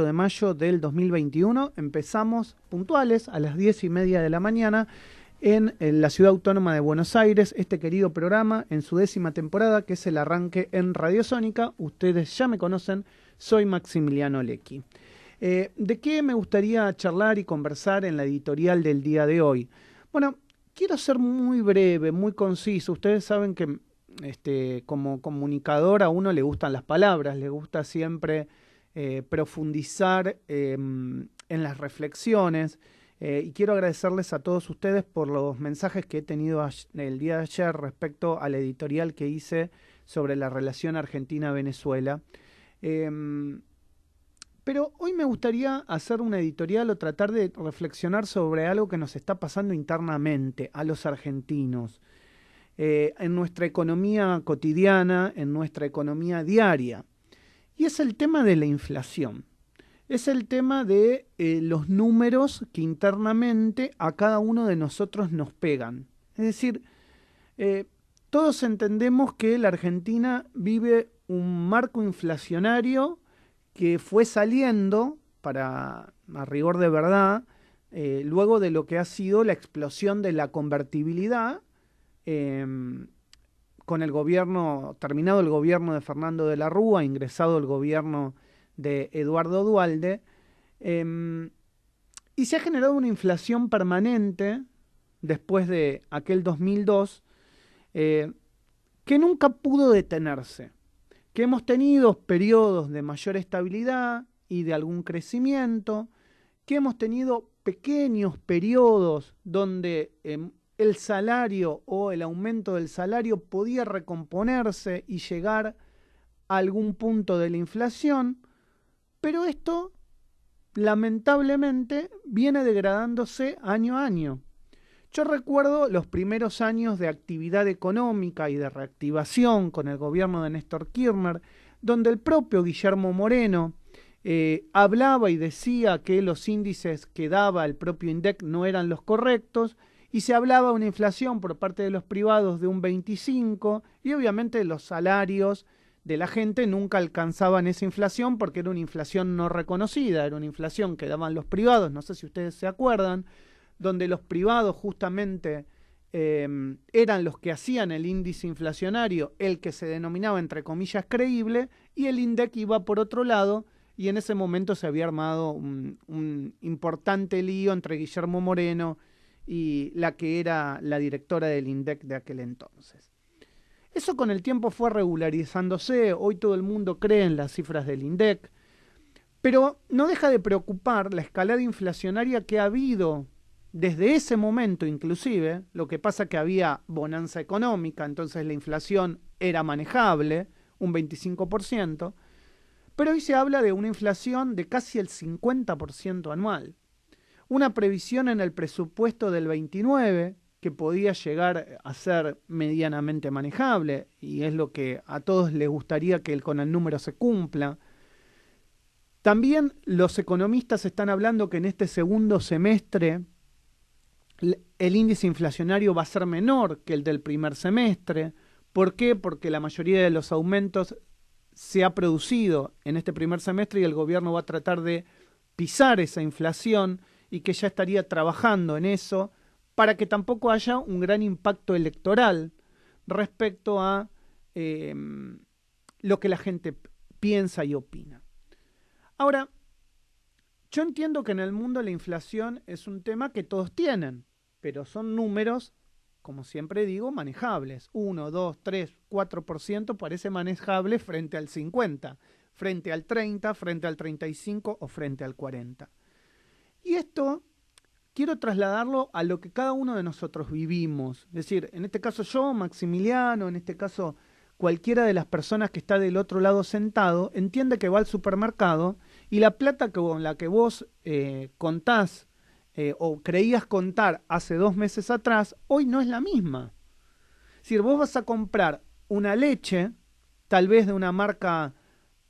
de mayo del 2021. Empezamos puntuales a las 10:30 de la mañana en la Ciudad Autónoma de Buenos Aires, este querido programa en su 10ª temporada, que es el arranque en Radiosónica. Ustedes ya me conocen, soy Maximiliano Lecchi. ¿De qué me gustaría charlar y conversar en la editorial del día de hoy? Bueno, quiero ser muy breve, muy conciso. Ustedes saben que como comunicador a uno le gustan las palabras, le gusta siempre profundizar en las reflexiones, y quiero agradecerles a todos ustedes por los mensajes que he tenido el día de ayer respecto a la editorial que hice sobre la relación Argentina-Venezuela. Pero hoy me gustaría hacer una editorial o tratar de reflexionar sobre algo que nos está pasando internamente a los argentinos, en nuestra economía cotidiana, en nuestra economía diaria. Y es el tema de la inflación. Es el tema de los números que internamente a cada uno de nosotros nos pegan. Es decir, todos entendemos que la Argentina vive un marco inflacionario que fue saliendo, a rigor de verdad, luego de lo que ha sido la explosión de la convertibilidad, con el gobierno, terminado el gobierno de Fernando de la Rúa, ingresado el gobierno de Eduardo Duhalde, y se ha generado una inflación permanente después de aquel 2002, que nunca pudo detenerse, que hemos tenido periodos de mayor estabilidad y de algún crecimiento, que hemos tenido pequeños periodos donde el salario o el aumento del salario podía recomponerse y llegar a algún punto de la inflación, pero esto lamentablemente viene degradándose año a año. Yo recuerdo los primeros años de actividad económica y de reactivación con el gobierno de Néstor Kirchner, donde el propio Guillermo Moreno hablaba y decía que los índices que daba el propio INDEC no eran los correctos, y se hablaba de una inflación por parte de los privados de un 25%, y obviamente los salarios de la gente nunca alcanzaban esa inflación porque era una inflación no reconocida, era una inflación que daban los privados, no sé si ustedes se acuerdan, donde los privados justamente eran los que hacían el índice inflacionario, el que se denominaba entre comillas creíble, y el INDEC iba por otro lado, y en ese momento se había armado un importante lío entre Guillermo Moreno y la que era la directora del INDEC de aquel entonces. Eso con el tiempo fue regularizándose, hoy todo el mundo cree en las cifras del INDEC, pero no deja de preocupar la escalada inflacionaria que ha habido desde ese momento inclusive. Lo que pasa que había bonanza económica, entonces la inflación era manejable, un 25%, pero hoy se habla de una inflación de casi el 50% anual. Una previsión en el presupuesto del 29 que podía llegar a ser medianamente manejable, y es lo que a todos les gustaría que con el número se cumpla. También los economistas están hablando que en este segundo semestre el índice inflacionario va a ser menor que el del primer semestre. ¿Por qué? Porque la mayoría de los aumentos se ha producido en este primer semestre y el gobierno va a tratar de pisar esa inflación, y que ya estaría trabajando en eso para que tampoco haya un gran impacto electoral respecto a lo que la gente piensa y opina. Ahora, yo entiendo que en el mundo la inflación es un tema que todos tienen, pero son números, como siempre digo, manejables. 1, 2, 3, 4% parece manejable frente al 50%, frente al 30%, frente al 35% o frente al 40%. Y esto quiero trasladarlo a lo que cada uno de nosotros vivimos. Es decir, en este caso yo, Maximiliano, en este caso cualquiera de las personas que está del otro lado sentado, entiende que va al supermercado y la plata con la que vos contás o creías contar hace 2 meses atrás, hoy no es la misma. Es decir, vos vas a comprar una leche, tal vez de una marca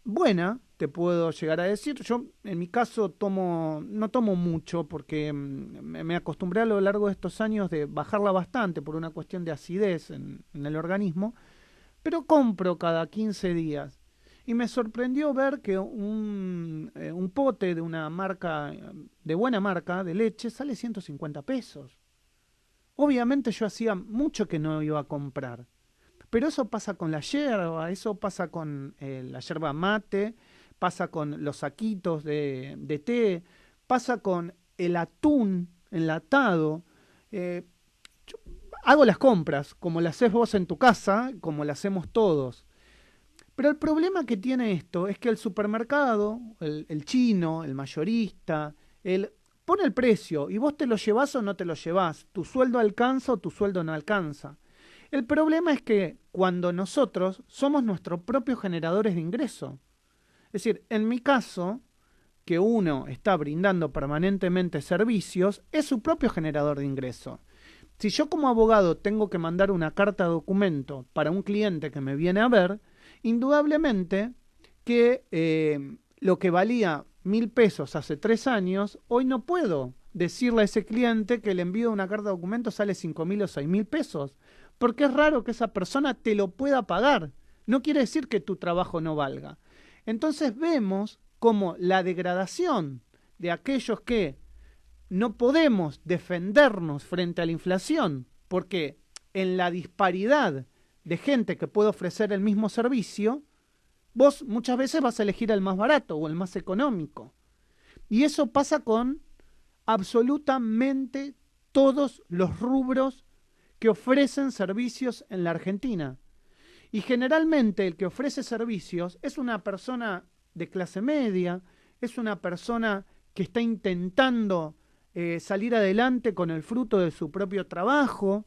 buena, te puedo llegar a decir. Yo en mi caso no tomo mucho porque me acostumbré a lo largo de estos años de bajarla bastante por una cuestión de acidez en el organismo, pero compro cada 15 días. y me sorprendió ver que un pote de una marca, de buena marca, de leche, sale 150 pesos. Obviamente yo hacía mucho que no iba a comprar. Pero eso pasa con la yerba, eso pasa con la yerba mate, pasa con los saquitos de té, pasa con el atún enlatado. Eh, yo hago las compras, como las haces vos en tu casa, como las hacemos todos. Pero el problema que tiene esto es que el supermercado, el chino, el mayorista, pone el precio y vos te lo llevás o no te lo llevás. Tu sueldo alcanza o tu sueldo no alcanza. El problema es que cuando nosotros somos nuestros propios generadores de ingreso. Es decir, en mi caso, que uno está brindando permanentemente servicios, es su propio generador de ingreso. Si yo como abogado tengo que mandar una carta de documento para un cliente que me viene a ver, indudablemente que lo que valía 1.000 pesos hace 3 años, hoy no puedo decirle a ese cliente que el envío de una carta de documento sale 5.000 o 6.000 pesos, porque es raro que esa persona te lo pueda pagar. No quiere decir que tu trabajo no valga. Entonces vemos como la degradación de aquellos que no podemos defendernos frente a la inflación, porque en la disparidad de gente que puede ofrecer el mismo servicio, vos muchas veces vas a elegir el más barato o el más económico. Y eso pasa con absolutamente todos los rubros que ofrecen servicios en la Argentina. Y generalmente el que ofrece servicios es una persona de clase media, es una persona que está intentando salir adelante con el fruto de su propio trabajo,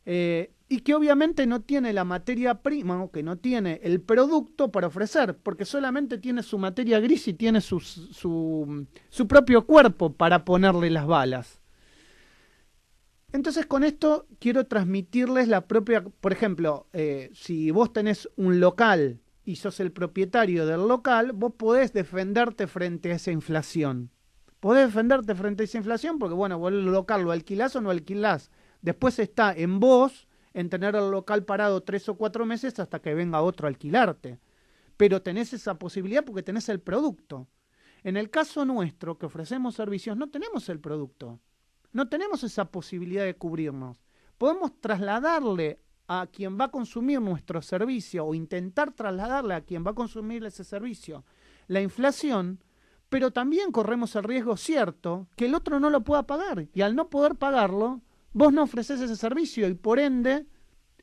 y que obviamente no tiene la materia prima o que no tiene el producto para ofrecer, porque solamente tiene su materia gris y tiene su propio cuerpo para ponerle las balas. Entonces con esto quiero transmitirles la propia, por ejemplo, si vos tenés un local y sos el propietario del local, vos podés defenderte frente a esa inflación. Podés defenderte frente a esa inflación porque, bueno, vos el local lo alquilás o no alquilás. Después está en vos en tener el local parado 3 o 4 meses hasta que venga otro a alquilarte. Pero tenés esa posibilidad porque tenés el producto. En el caso nuestro, que ofrecemos servicios, no tenemos el producto. No tenemos esa posibilidad de cubrirnos. Podemos trasladarle a quien va a consumir nuestro servicio o intentar trasladarle a quien va a consumir ese servicio la inflación, pero también corremos el riesgo cierto que el otro no lo pueda pagar. Y al no poder pagarlo, vos no ofreces ese servicio y por ende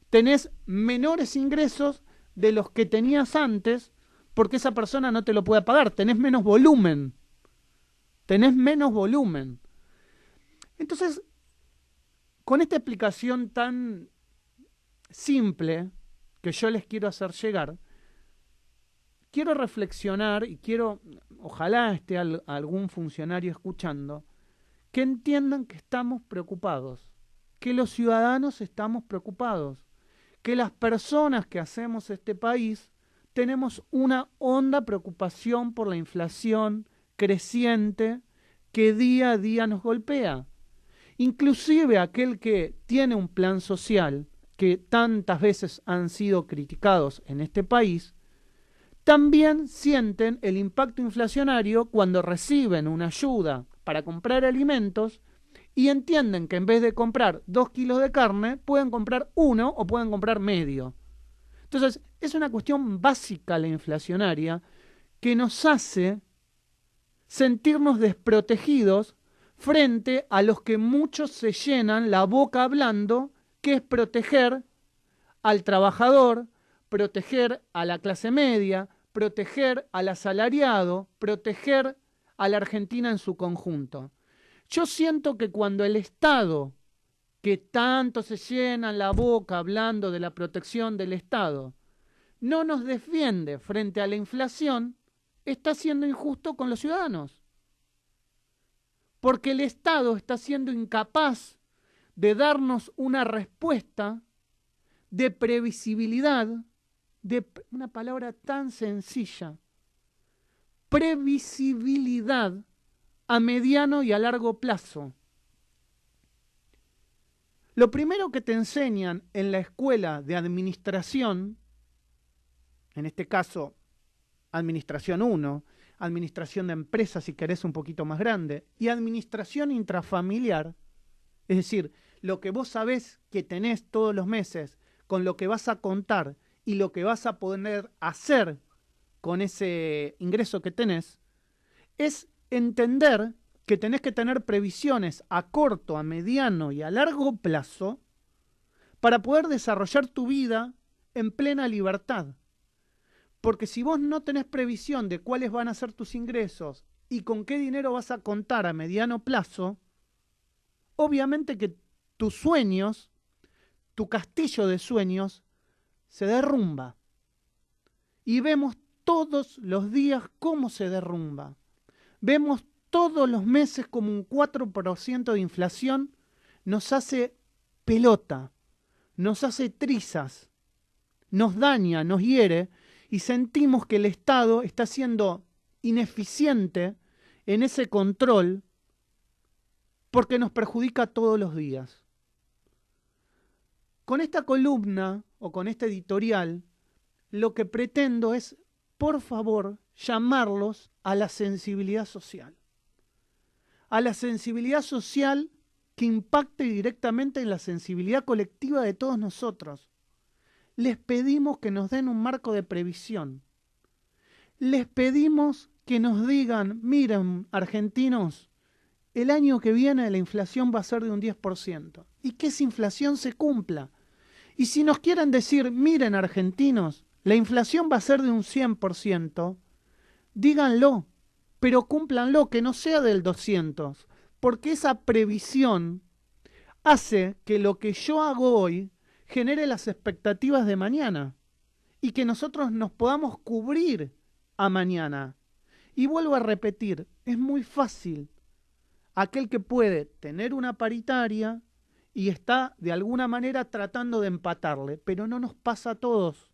tenés menores ingresos de los que tenías antes porque esa persona no te lo puede pagar. Tenés menos volumen. Tenés menos volumen. Entonces, con esta explicación tan simple que yo les quiero hacer llegar, quiero reflexionar y quiero, ojalá esté algún funcionario escuchando, que entiendan que estamos preocupados, que los ciudadanos estamos preocupados, que las personas que hacemos este país tenemos una honda preocupación por la inflación creciente que día a día nos golpea. Inclusive aquel que tiene un plan social, que tantas veces han sido criticados en este país, también sienten el impacto inflacionario cuando reciben una ayuda para comprar alimentos y entienden que en vez de comprar 2 kilos de carne, pueden comprar 1 o pueden comprar medio. Entonces, es una cuestión básica la inflacionaria que nos hace sentirnos desprotegidos frente a los que muchos se llenan la boca hablando, que es proteger al trabajador, proteger a la clase media, proteger al asalariado, proteger a la Argentina en su conjunto. Yo siento que cuando el Estado, que tanto se llena la boca hablando de la protección del Estado, no nos defiende frente a la inflación, está siendo injusto con los ciudadanos. Porque el Estado está siendo incapaz de darnos una respuesta de previsibilidad, de una palabra tan sencilla, previsibilidad a mediano y a largo plazo. Lo primero que te enseñan en la escuela de administración, en este caso administración 1, administración de empresas si querés un poquito más grande, y administración intrafamiliar, es decir, lo que vos sabés que tenés todos los meses, con lo que vas a contar y lo que vas a poder hacer con ese ingreso que tenés, es entender que tenés que tener previsiones a corto, a mediano y a largo plazo para poder desarrollar tu vida en plena libertad. Porque si vos no tenés previsión de cuáles van a ser tus ingresos y con qué dinero vas a contar a mediano plazo, obviamente que tus sueños, tu castillo de sueños, se derrumba. Y vemos todos los días cómo se derrumba. Vemos todos los meses como un 4% de inflación nos hace pelota, nos hace trizas, nos daña, nos hiere, y sentimos que el Estado está siendo ineficiente en ese control porque nos perjudica todos los días. Con esta columna o con este editorial, lo que pretendo es, por favor, llamarlos a la sensibilidad social. A la sensibilidad social que impacte directamente en la sensibilidad colectiva de todos nosotros. Les pedimos que nos den un marco de previsión. Les pedimos que nos digan, miren, argentinos, el año que viene la inflación va a ser de un 10%. Y que esa inflación se cumpla. Y si nos quieren decir, miren, argentinos, la inflación va a ser de un 100%, díganlo, pero cúmplanlo, que no sea del 200%, porque esa previsión hace que lo que yo hago hoy genere las expectativas de mañana y que nosotros nos podamos cubrir a mañana. Y vuelvo a repetir, es muy fácil. Aquel que puede tener una paritaria y está de alguna manera tratando de empatarle, pero no nos pasa a todos.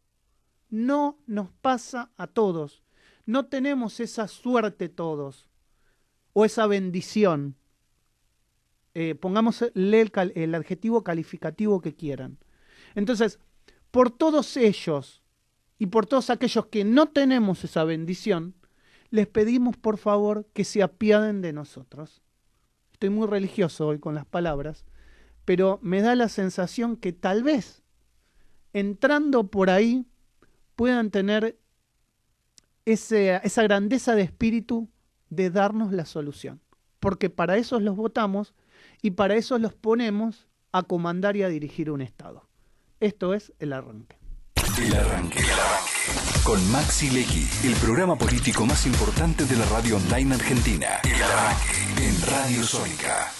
No nos pasa a todos. No tenemos esa suerte todos o esa bendición. Pongámosle el adjetivo calificativo que quieran. Entonces, por todos ellos y por todos aquellos que no tenemos esa bendición, les pedimos por favor que se apiaden de nosotros. Estoy muy religioso hoy con las palabras, pero me da la sensación que tal vez, entrando por ahí, puedan tener esa grandeza de espíritu de darnos la solución. Porque para eso los votamos y para eso los ponemos a comandar y a dirigir un Estado. Esto es El Arranque. El Arranque. Con Maxi Legui, el programa político más importante de la radio online argentina. El Arranque en Radio Sónica.